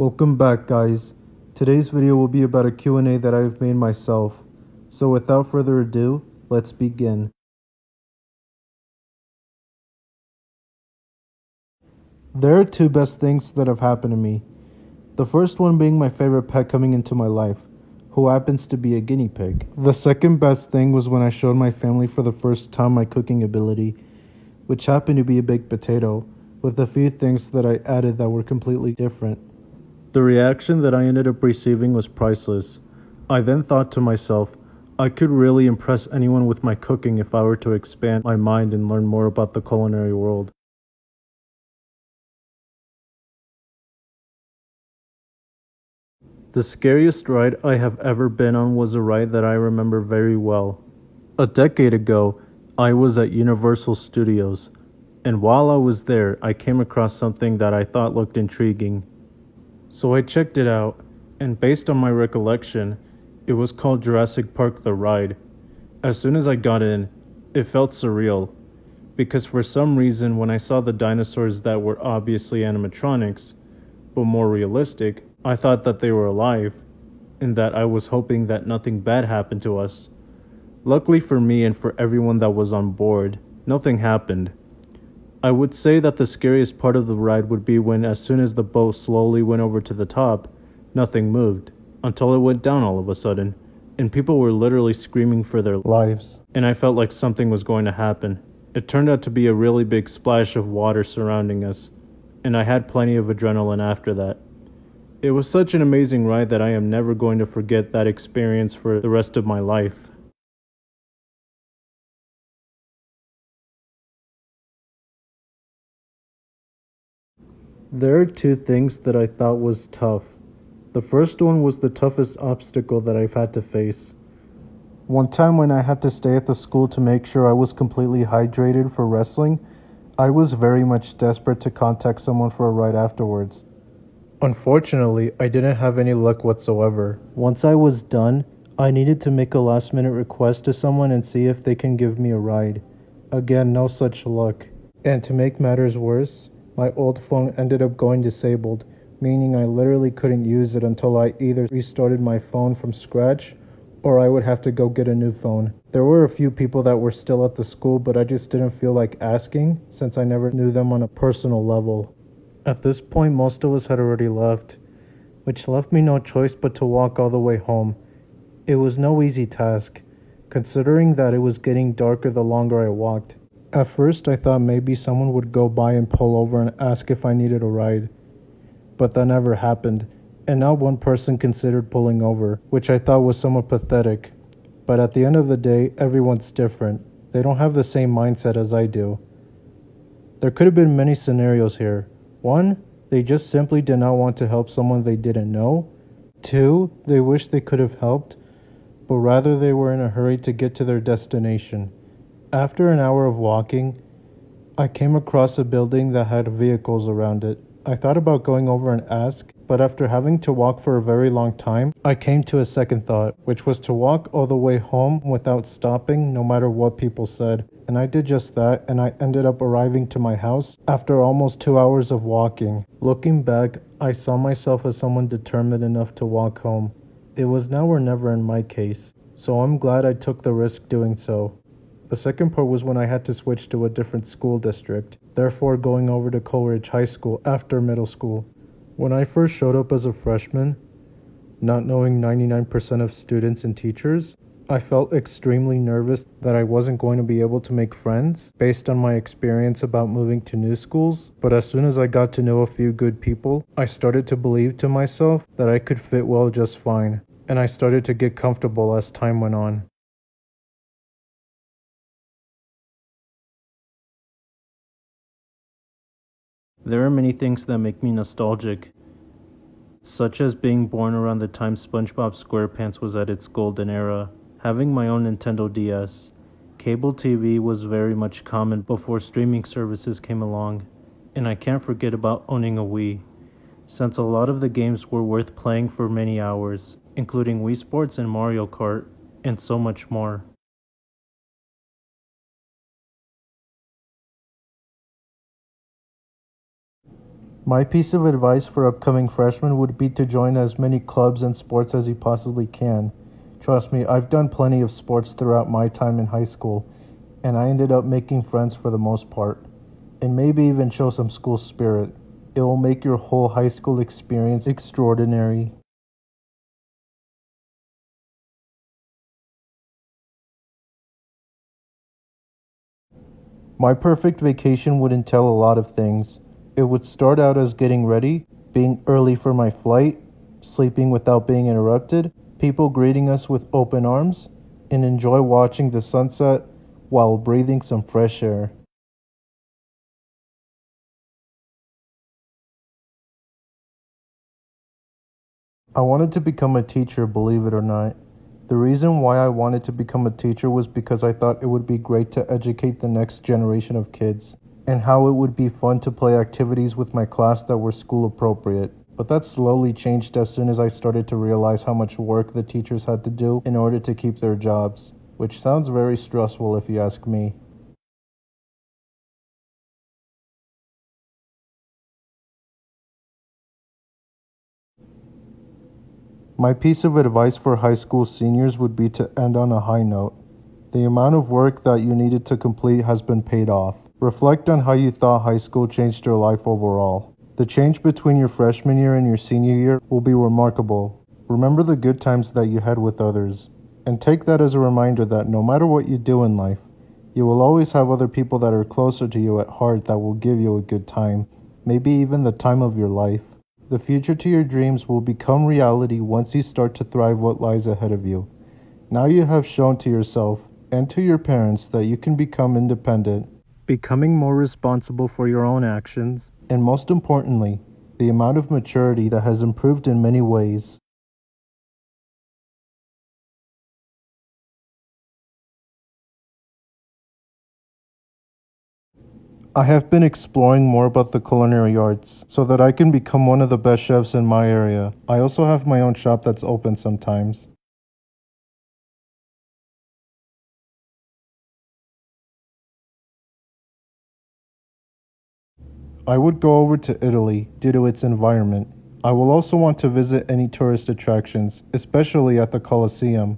Welcome back, guys. Today's video will be about a Q&A that I've made myself. So without further ado, let's begin. There are two best things that have happened to me. The first one being my favorite pet coming into my life, who happens to be a guinea pig. The second best thing was when I showed my family for the first time my cooking ability, which happened to be a baked potato, with a few things that I added that were completely different. The reaction that I ended up receiving was priceless. I then thought to myself, I could really impress anyone with my cooking if I were to expand my mind and learn more about the culinary world. The scariest ride I have ever been on was a ride that I remember very well. A decade ago, I was at Universal Studios, and while I was there, I came across something that I thought looked intriguing. So I checked it out, and based on my recollection, it was called Jurassic Park The Ride. As soon as I got in, it felt surreal, because for some reason when I saw the dinosaurs that were obviously animatronics, but more realistic, I thought that they were alive, and that I was hoping that nothing bad happened to us. Luckily for me and for everyone that was on board, nothing happened. I would say that the scariest part of the ride would be when as soon as the boat slowly went over to the top, nothing moved, until it went down all of a sudden, and people were literally screaming for their lives, and I felt like something was going to happen. It turned out to be a really big splash of water surrounding us, and I had plenty of adrenaline after that. It was such an amazing ride that I am never going to forget that experience for the rest of my life. There are two things that I thought was tough. The first one was the toughest obstacle that I've had to face. One time when I had to stay at the school to make sure I was completely hydrated for wrestling, I was very much desperate to contact someone for a ride afterwards. Unfortunately, I didn't have any luck whatsoever. Once I was done, I needed to make a last-minute request to someone and see if they can give me a ride. Again, no such luck. And to make matters worse, my old phone ended up going disabled, meaning I literally couldn't use it until I either restarted my phone from scratch or I would have to go get a new phone. There were a few people that were still at the school, but I just didn't feel like asking since I never knew them on a personal level. At this point, most of us had already left, which left me no choice but to walk all the way home. It was no easy task, considering that it was getting darker the longer I walked. At first, I thought maybe someone would go by and pull over and ask if I needed a ride. But that never happened, and not one person considered pulling over, which I thought was somewhat pathetic. But at the end of the day, everyone's different. They don't have the same mindset as I do. There could have been many scenarios here. 1, they just simply did not want to help someone they didn't know. 2, they wish they could have helped, but rather they were in a hurry to get to their destination. After an hour of walking, I came across a building that had vehicles around it. I thought about going over and ask, but after having to walk for a very long time, I came to a second thought, which was to walk all the way home without stopping no matter what people said. And I did just that, and I ended up arriving to my house after almost 2 hours of walking. Looking back, I saw myself as someone determined enough to walk home. It was now or never in my case, so I'm glad I took the risk doing so. The second part was when I had to switch to a different school district, therefore going over to Coleridge High School after middle school. When I first showed up as a freshman, not knowing 99% of students and teachers, I felt extremely nervous that I wasn't going to be able to make friends based on my experience about moving to new schools, but as soon as I got to know a few good people, I started to believe to myself that I could fit well just fine, and I started to get comfortable as time went on. There are many things that make me nostalgic, such as being born around the time SpongeBob SquarePants was at its golden era, having my own Nintendo DS. Cable TV was very much common before streaming services came along, and I can't forget about owning a Wii, since a lot of the games were worth playing for many hours, including Wii Sports and Mario Kart, and so much more. My piece of advice for upcoming freshmen would be to join as many clubs and sports as you possibly can. Trust me, I've done plenty of sports throughout my time in high school, and I ended up making friends for the most part. And maybe even show some school spirit. It will make your whole high school experience extraordinary. My perfect vacation would entail a lot of things. It would start out as getting ready, being early for my flight, sleeping without being interrupted, people greeting us with open arms, and enjoy watching the sunset while breathing some fresh air. I wanted to become a teacher, believe it or not. The reason why I wanted to become a teacher was because I thought it would be great to educate the next generation of kids, and how it would be fun to play activities with my class that were school appropriate. But that slowly changed as soon as I started to realize how much work the teachers had to do in order to keep their jobs, which sounds very stressful if you ask me. My piece of advice for high school seniors would be to end on a high note. The amount of work that you needed to complete has been paid off. Reflect on how you thought high school changed your life overall. The change between your freshman year and your senior year will be remarkable. Remember the good times that you had with others, and take that as a reminder that no matter what you do in life, you will always have other people that are closer to you at heart that will give you a good time, maybe even the time of your life. The future to your dreams will become reality once you start to thrive what lies ahead of you. Now you have shown to yourself and to your parents that you can become independent, becoming more responsible for your own actions, and most importantly, the amount of maturity that has improved in many ways. I have been exploring more about the culinary arts so that I can become one of the best chefs in my area. I also have my own shop that's open sometimes. I would go over to Italy due to its environment. I will also want to visit any tourist attractions, especially at the Colosseum.